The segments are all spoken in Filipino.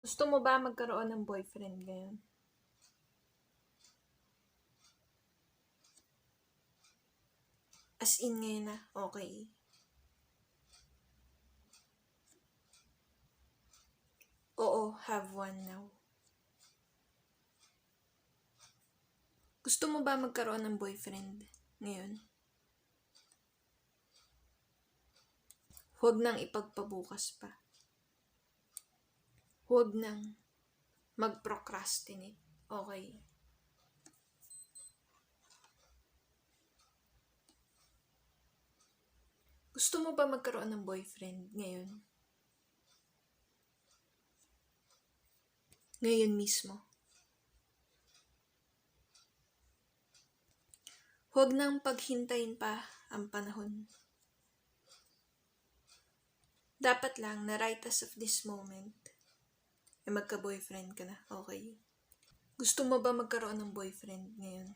Gusto mo ba magkaroon ng boyfriend ngayon? As in ngayon na, okay. Oo, have one now. Gusto mo ba magkaroon ng boyfriend ngayon? Huwag nang ipagpabukas pa. Huwag nang mag-procrastinate. Okay. Gusto mo ba magkaroon ng boyfriend ngayon? Ngayon mismo. Huwag nang paghintayin pa ang panahon. Dapat lang na right as of this moment, magka-boyfriend ka na, okay? Gusto mo ba magkaroon ng boyfriend ngayon?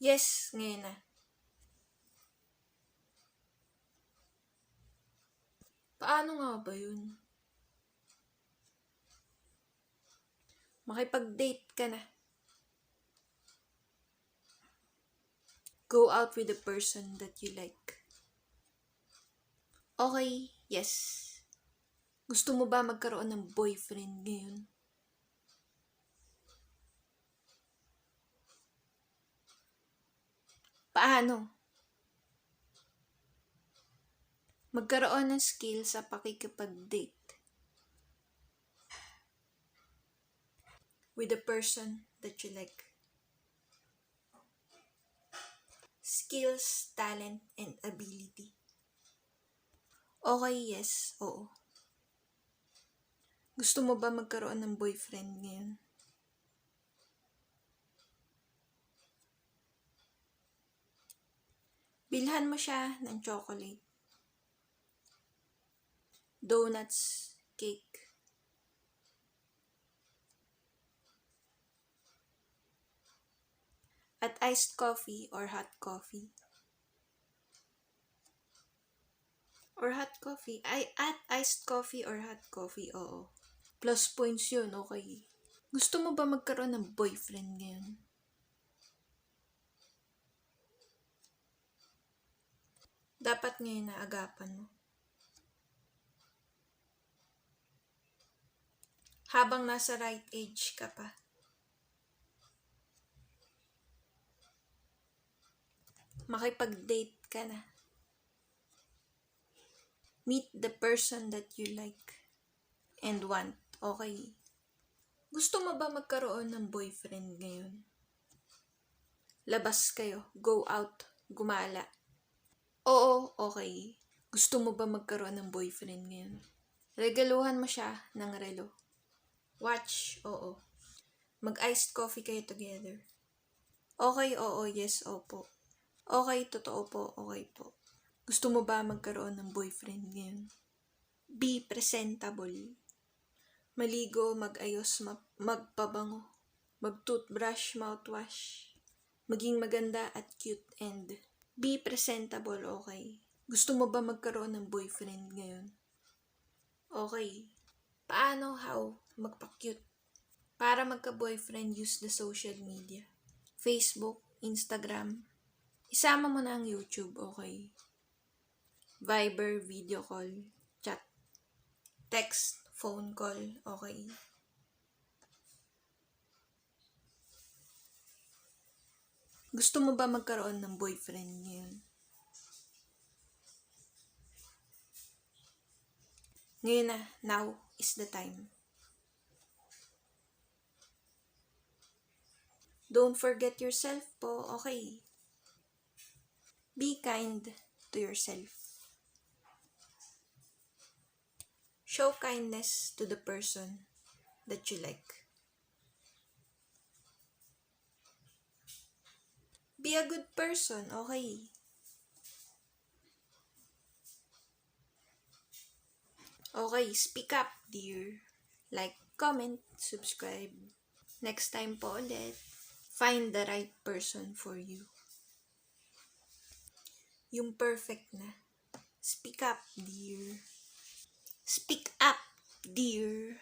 Yes, ngayon na. Paano nga ba yun? Makipag-date ka na. Go out with the person that you like. Okay, yes. Gusto mo ba magkaroon ng boyfriend ngayon? Paano? Magkaroon ng skill sa pakikipag-date with the person that you like. Skills, talent, and ability. Okay, yes, oo. Gusto mo ba magkaroon ng boyfriend ngayon? Bilhan mo siya ng chocolate, donuts, cake. At iced coffee or hot coffee. Or hot coffee. At iced coffee or hot coffee, oo. Plus points yun, okay. Gusto mo ba magkaroon ng boyfriend ngayon? Dapat ngayon na agapan mo. Habang nasa right age ka pa. Makipag-date ka na. Meet the person that you like and want. Okay. Gusto mo ba magkaroon ng boyfriend ngayon? Labas kayo. Go out. Gumala. Oo, okay. Gusto mo ba magkaroon ng boyfriend ngayon? Regaluhan mo siya ng relo. Watch, oo. Mag-iced coffee kayo together. Okay, oo, yes, opo. Okay, totoo po, okay po. Gusto mo ba magkaroon ng boyfriend ngayon? Be presentable. Maligo, mag-ayos, magpabango. Mag-toothbrush, mouthwash. Maging maganda at cute and be presentable, okay? Gusto mo ba magkaroon ng boyfriend ngayon? Okay. Paano, how? Magpa-cute. Para magka-boyfriend, use the social media. Facebook, Instagram. Isama mo na ang YouTube, okay? Viber, video call, chat, text, phone call, okay? Gusto mo ba magkaroon ng boyfriend ngayon? Ngayon na, now is the time. Don't forget yourself po, okay? Be kind to yourself. Show kindness to the person that you like. Be a good person, okay? Okay, speak up, dear. Like, comment, subscribe. Next time po ulit, find the right person for you. Yung perfect na. Speak up, dear. Speak up, dear.